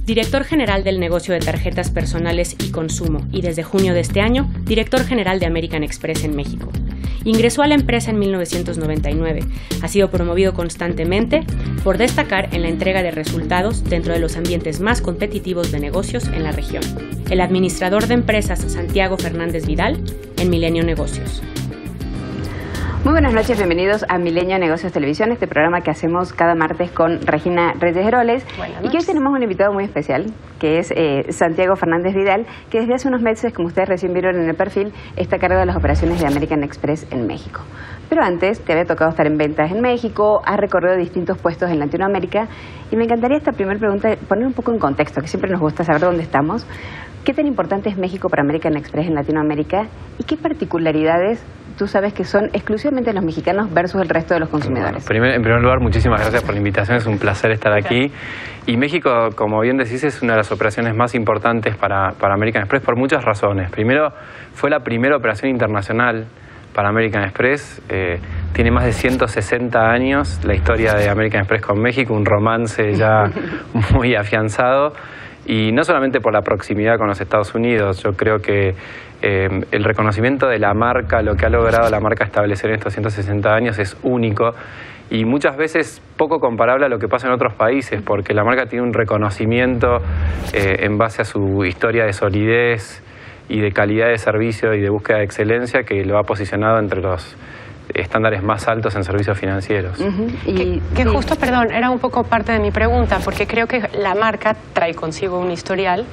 Director general del negocio de tarjetas personales y consumo, y desde junio de este año, director general de American Express en México. Ingresó a la empresa en 1999. Ha sido promovido constantemente por destacar en la entrega de resultados dentro de los ambientes más competitivos de negocios en la región. El administrador de empresas Santiago Fernández Vidal en Milenio Negocios. Muy buenas noches, bienvenidos a Milenio Negocios Televisión, este programa que hacemos cada martes con Regina Reyes Heroles. Y que hoy tenemos un invitado muy especial, que es Santiago Fernández Vidal, que desde hace unos meses, como ustedes recién vieron en el perfil, está a cargo de las operaciones de American Express en México. Pero antes te había tocado estar en ventas en México, has recorrido distintos puestos en Latinoamérica, y me encantaría esta primera pregunta poner un poco en contexto, que siempre nos gusta saber dónde estamos. ¿Qué tan importante es México para American Express en Latinoamérica y qué particularidades tú sabes que son exclusivamente los mexicanos versus el resto de los consumidores? Bueno, en primer lugar, muchísimas gracias por la invitación, es un placer estar aquí. Y México, como bien decís, es una de las operaciones más importantes para American Express por muchas razones. Primero, fue la primera operación internacional para American Express. Tiene más de 160 años la historia de American Express con México, un romance ya muy afianzado. Y no solamente por la proximidad con los Estados Unidos, yo creo que el reconocimiento de la marca, lo que ha logrado la marca establecer en estos 160 años es único y muchas veces poco comparable a lo que pasa en otros países, porque la marca tiene un reconocimiento en base a su historia de solidez y de calidad de servicio y de búsqueda de excelencia que lo ha posicionado entre los estándares más altos en servicios financieros. Que justo, perdón, era un poco parte de mi pregunta, porque creo que la marca trae consigo un historial,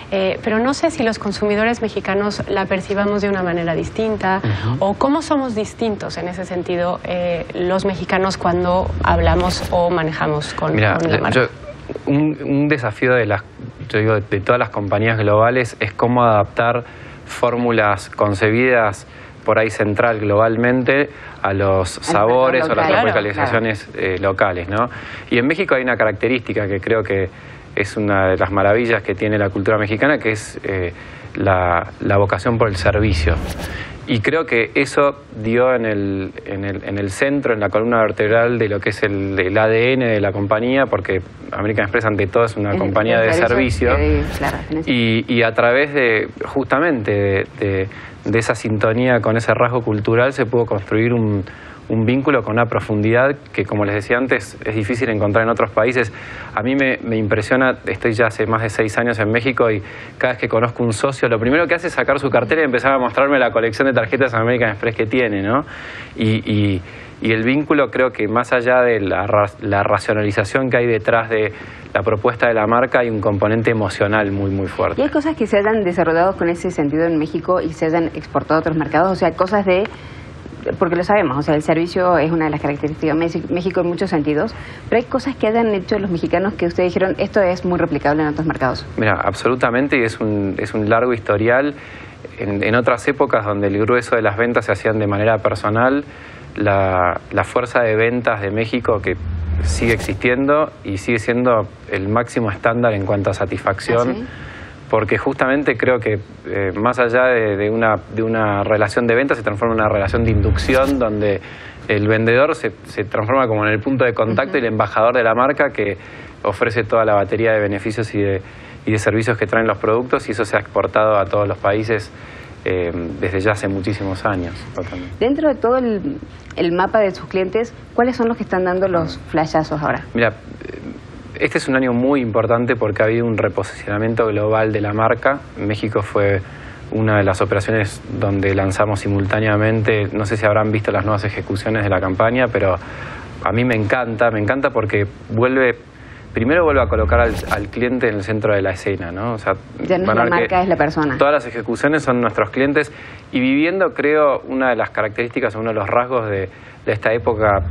pero no sé si los consumidores mexicanos la percibamos de una manera distinta o cómo somos distintos en ese sentido los mexicanos cuando hablamos o manejamos con la marca. Un desafío de todas las compañías globales es cómo adaptar fórmulas concebidas por ahí central globalmente a los sabores o a las localizaciones locales, ¿no? Y en México hay una característica que creo que es una de las maravillas que tiene la cultura mexicana, que es la vocación por el servicio. Y creo que eso dio en el centro, en la columna vertebral de lo que es el ADN de la compañía, porque American Express ante todo es una compañía de servicio. Y a través de justamente de esa sintonía con ese rasgo cultural se pudo construir un vínculo con una profundidad que, como les decía antes, es difícil encontrar en otros países. A mí me impresiona, estoy ya hace más de 6 años en México y cada vez que conozco un socio, lo primero que hace es sacar su cartera y empezar a mostrarme la colección de tarjetas American Express que tiene, ¿no? Y el vínculo, creo que más allá de la racionalización que hay detrás de la propuesta de la marca, hay un componente emocional muy, muy fuerte. ¿Y hay cosas que se hayan desarrollado con ese sentido en México y se hayan exportado a otros mercados? O sea, cosas de... Porque lo sabemos, o sea, el servicio es una de las características de México en muchos sentidos, pero hay cosas que hayan hecho los mexicanos que ustedes dijeron, esto es muy replicable en otros mercados. Mira, absolutamente, y es un largo historial. En otras épocas donde el grueso de las ventas se hacían de manera personal, la fuerza de ventas de México, que sigue existiendo y sigue siendo el máximo estándar en cuanto a satisfacción. ¿Ah, sí? Porque justamente creo que más allá de una relación de venta se transforma en una relación de inducción donde el vendedor se transforma como en el punto de contacto y el embajador de la marca que ofrece toda la batería de beneficios y de servicios que traen los productos, y eso se ha exportado a todos los países desde ya hace muchísimos años. Totalmente. Dentro de todo el mapa de sus clientes, ¿cuáles son los que están dando los flashazos ahora? Mira, este es un año muy importante porque ha habido un reposicionamiento global de la marca. México fue una de las operaciones donde lanzamos simultáneamente, no sé si habrán visto las nuevas ejecuciones de la campaña, pero a mí me encanta porque primero vuelve a colocar al cliente en el centro de la escena, ¿no? O sea, ya no es la marca, es la persona. Todas las ejecuciones son nuestros clientes y viviendo, creo, una de las características, uno de los rasgos de esta época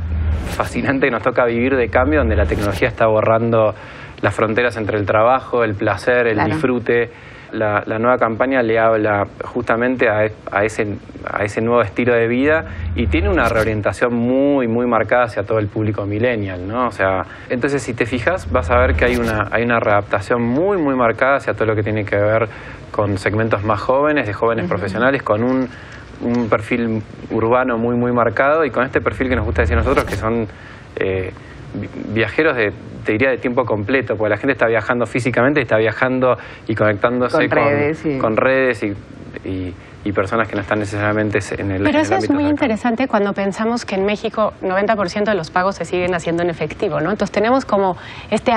fascinante que nos toca vivir de cambio, donde la tecnología está borrando las fronteras entre el trabajo, el placer, el disfrute. La nueva campaña le habla justamente a ese nuevo estilo de vida y tiene una reorientación muy, muy marcada hacia todo el público millennial, ¿no? O sea, entonces si te fijas vas a ver que hay una readaptación muy, muy marcada hacia todo lo que tiene que ver con segmentos más jóvenes, de jóvenes profesionales, con un perfil urbano muy marcado, y con este perfil que nos gusta decir a nosotros, que son viajeros te diría de tiempo completo, porque la gente está viajando físicamente, está viajando y conectándose con redes y personas que no están necesariamente en el Pero eso es muy cercano. interesante cuando pensamos que en México 90% de los pagos se siguen haciendo en efectivo, ¿no? Entonces tenemos como este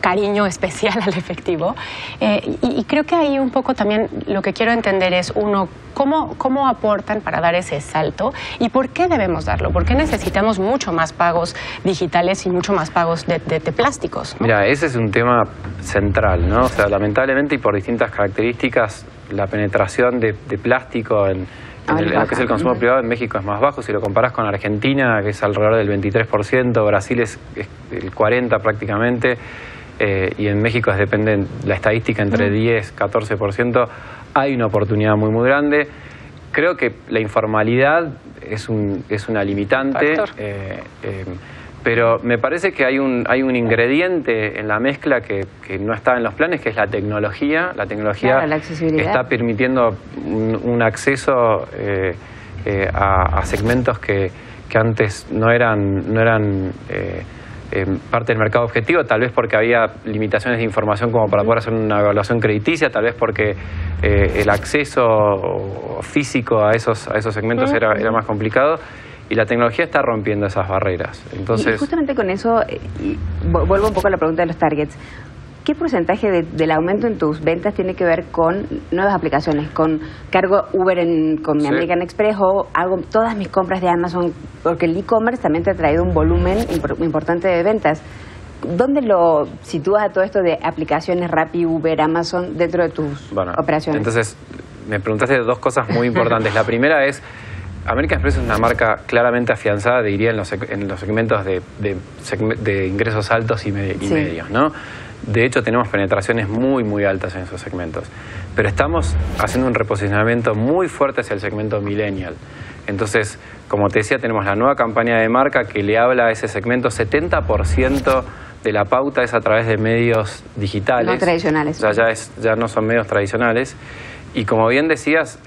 cariño especial al efectivo, y creo que ahí un poco también lo que quiero entender es, uno, ¿cómo aportan para dar ese salto y por qué debemos darlo? ¿Por qué necesitamos mucho más pagos digitales y mucho más pagos de plásticos, ¿no? Mira, ese es un tema central, ¿no? O sea, lamentablemente y por distintas características, la penetración de plástico en lo que es el consumo privado en México es más bajo. Si lo comparás con Argentina, que es alrededor del 23%, Brasil es el 40% prácticamente, y en México depende la estadística entre 10 y 14%, hay una oportunidad muy grande. Creo que la informalidad es una limitante, pero me parece que hay un ingrediente en la mezcla que no está en los planes, que es la tecnología. La tecnología, claro, la accesibilidad, está permitiendo un acceso a segmentos que antes no eran parte del mercado objetivo, tal vez porque había limitaciones de información como para poder hacer una evaluación crediticia, tal vez porque el acceso físico a esos segmentos era más complicado. Y la tecnología está rompiendo esas barreras. Entonces, y justamente con eso, vuelvo un poco a la pregunta de los targets. ¿Qué porcentaje del aumento en tus ventas tiene que ver con nuevas aplicaciones? Con cargo Uber con mi American Express, o hago todas mis compras de Amazon, porque el e-commerce también te ha traído un volumen importante de ventas. ¿Dónde lo sitúas a todo esto de aplicaciones Rappi, Uber, Amazon dentro de tus operaciones? Entonces, me preguntaste dos cosas muy importantes. La primera es, American Express es una marca claramente afianzada, diría, en los segmentos de ingresos altos y medios, ¿no? De hecho, tenemos penetraciones muy altas en esos segmentos. Pero estamos haciendo un reposicionamiento muy fuerte hacia el segmento millennial. Entonces, como te decía, tenemos la nueva campaña de marca que le habla a ese segmento. 70% de la pauta es a través de medios digitales. No tradicionales. O sea, ya no son medios tradicionales. Y como bien decías,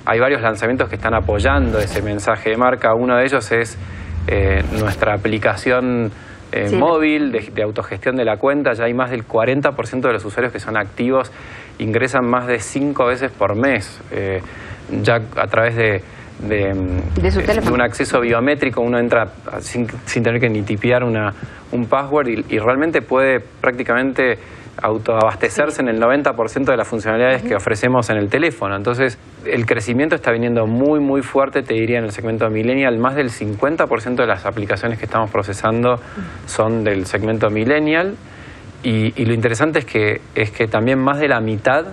hay varios lanzamientos que están apoyando ese mensaje de marca. Uno de ellos es nuestra aplicación móvil de autogestión de la cuenta. Ya hay más del 40% de los usuarios que son activos, ingresan más de 5 veces por mes. Ya a través de un acceso biométrico, uno entra sin tener que ni tipear un password y realmente puede prácticamente autoabastecerse en el 90% de las funcionalidades que ofrecemos en el teléfono. Entonces, el crecimiento está viniendo muy fuerte, te diría, en el segmento millennial. Más del 50% de las aplicaciones que estamos procesando son del segmento millennial, y lo interesante es que también más de la mitad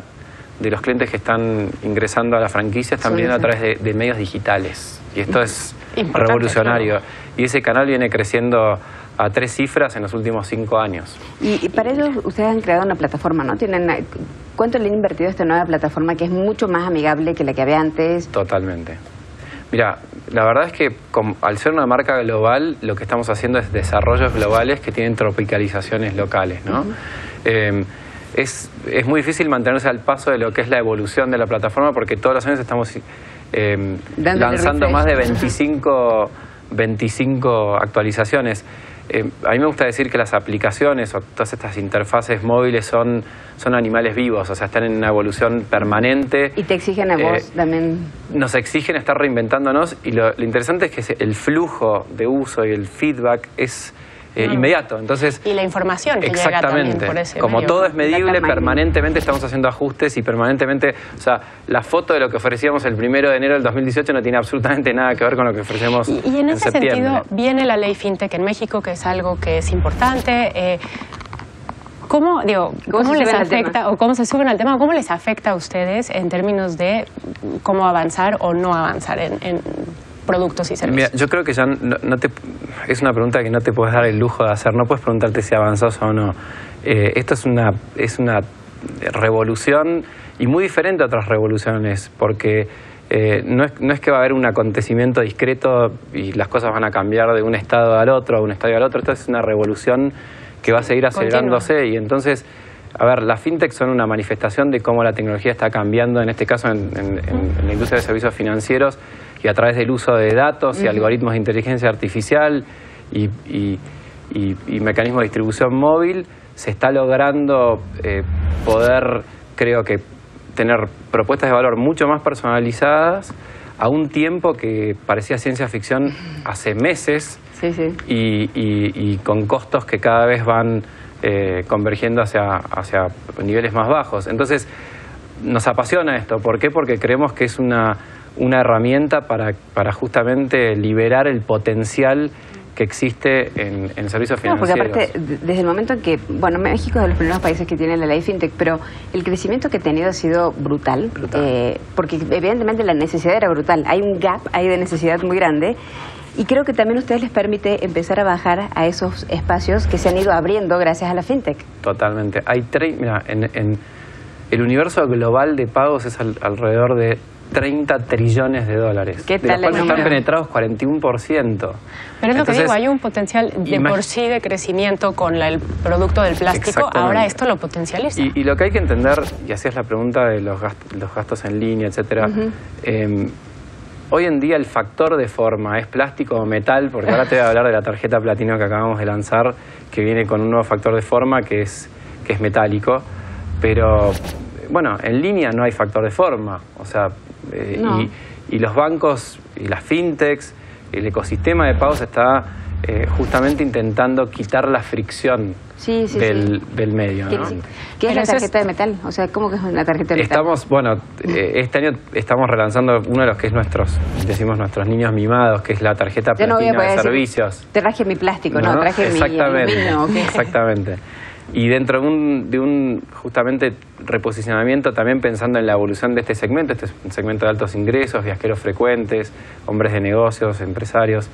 de los clientes que están ingresando a la franquicia están viniendo a través de medios digitales, y esto es revolucionario, y ese canal viene creciendo a 3 cifras en los últimos 5 años. Y para ello ustedes han creado una plataforma, ¿no? ¿Cuánto le han invertido a esta nueva plataforma que es mucho más amigable que la que había antes? Totalmente. Mira, la verdad es que al ser una marca global, lo que estamos haciendo es desarrollos globales que tienen tropicalizaciones locales, ¿no? Es muy difícil mantenerse al paso de lo que es la evolución de la plataforma, porque todos los años estamos lanzando más de 25 actualizaciones. A mí me gusta decir que las aplicaciones o todas estas interfaces móviles son animales vivos, o sea, están en una evolución permanente. Y te exigen a vos también. Nos exigen estar reinventándonos, y lo interesante es que el flujo de uso y el feedback es inmediato. Entonces, y la información que llega también por ese como medio, todo es medible, permanentemente estamos haciendo ajustes, y permanentemente, o sea, la foto de lo que ofrecíamos el 1 de enero del 2018 no tiene absolutamente nada que ver con lo que ofrecemos en septiembre. Y en ese sentido viene la ley FinTech en México, que es algo que es importante. ¿Cómo les afecta, o cómo se suben al tema, o cómo les afecta a ustedes en términos de cómo avanzar o no avanzar en productos y servicios? Mira, yo creo que ya es una pregunta que no te puedes dar el lujo de hacer. No puedes preguntarte si avanzás o no. Esto es una revolución, y muy diferente a otras revoluciones, porque no es que va a haber un acontecimiento discreto y las cosas van a cambiar de un estado al otro, a un estadio al otro. Esto es una revolución que va a seguir acelerándose, y entonces A ver, las fintechs son una manifestación de cómo la tecnología está cambiando, en este caso en la industria de servicios financieros, y a través del uso de datos y algoritmos de inteligencia artificial y mecanismos de distribución móvil, se está logrando poder, creo que, tener propuestas de valor mucho más personalizadas a un tiempo que parecía ciencia ficción hace meses. Sí, sí. Y con costos que cada vez van convergiendo hacia niveles más bajos. Entonces, nos apasiona esto. ¿Por qué? Porque creemos que es una herramienta para justamente liberar el potencial que existe en servicios financieros. Porque aparte, desde el momento en que, bueno, México es de los primeros países que tiene la ley FinTech, pero el crecimiento que ha tenido ha sido brutal. Porque evidentemente la necesidad era brutal. Hay un gap ahí de necesidad muy grande. Y creo que también a ustedes les permite empezar a bajar a esos espacios que se han ido abriendo gracias a la FinTech. Totalmente. Mira, en el universo global de pagos es alrededor de 30 trillones de dólares. ¿Qué tal? De los cuales están penetrados 41%. Pero es lo que digo, hay un potencial de por sí de crecimiento con el producto del plástico. Ahora esto lo potencializa. Y lo que hay que entender, y así es la pregunta de los gastos en línea, etcétera. Hoy en día el factor de forma es plástico o metal, porque ahora te voy a hablar de la tarjeta platino que acabamos de lanzar, que viene con un nuevo factor de forma que es metálico. Pero, bueno, en línea no hay factor de forma. O sea, y los bancos y las fintechs, el ecosistema de pagos está justamente intentando quitar la fricción del medio, ¿no? ¿Qué es la tarjeta de metal? O sea, ¿cómo que es una tarjeta de metal? Este año estamos relanzando uno de los que es nuestros niños mimados, que es la tarjeta platino de servicios. Traje mi plástico, traje mi vino. Exactamente. Y dentro de un justamente reposicionamiento, también pensando en la evolución de este es un segmento de altos ingresos, viajeros frecuentes, hombres de negocios, empresarios.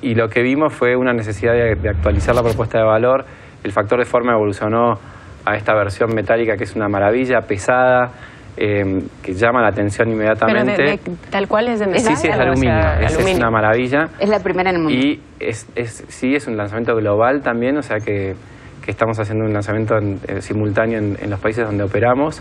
Y lo que vimos fue una necesidad de actualizar la propuesta de valor. El factor de forma evolucionó a esta versión metálica que es una maravilla, pesada, que llama la atención inmediatamente. Pero tal cual es de metal. Sí, es aluminio. Es una maravilla. Es la primera en el mundo. Y es un lanzamiento global también, o sea que estamos haciendo un lanzamiento simultáneo en los países donde operamos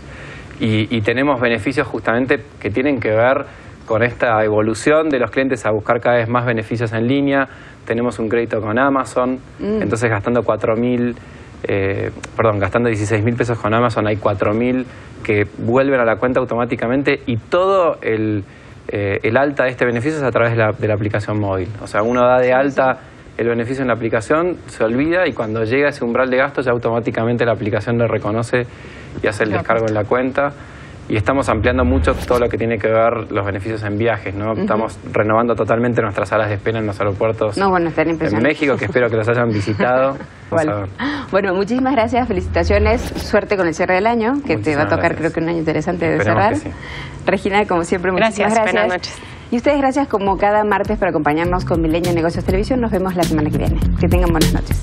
y tenemos beneficios justamente que tienen que ver con esta evolución de los clientes a buscar cada vez más beneficios en línea. Tenemos un crédito con Amazon, entonces gastando 16.000 pesos con Amazon hay 4.000 que vuelven a la cuenta automáticamente y todo el alta de este beneficio es a través de la aplicación móvil. O sea, uno da de alta el beneficio en la aplicación, se olvida y cuando llega ese umbral de gasto ya automáticamente la aplicación lo reconoce y hace el descargo en la cuenta. Y estamos ampliando mucho todo lo que tiene que ver los beneficios en viajes, ¿no? Estamos renovando totalmente nuestras salas de espera en los aeropuertos en México, que espero que los hayan visitado. Bueno, muchísimas gracias, felicitaciones, suerte con el cierre del año, que te va a tocar creo que un año interesante de cerrar. Sí. Regina, como siempre, muchísimas gracias. Buenas noches. Y ustedes gracias como cada martes por acompañarnos con Milenio Negocios Televisión. Nos vemos la semana que viene. Que tengan buenas noches.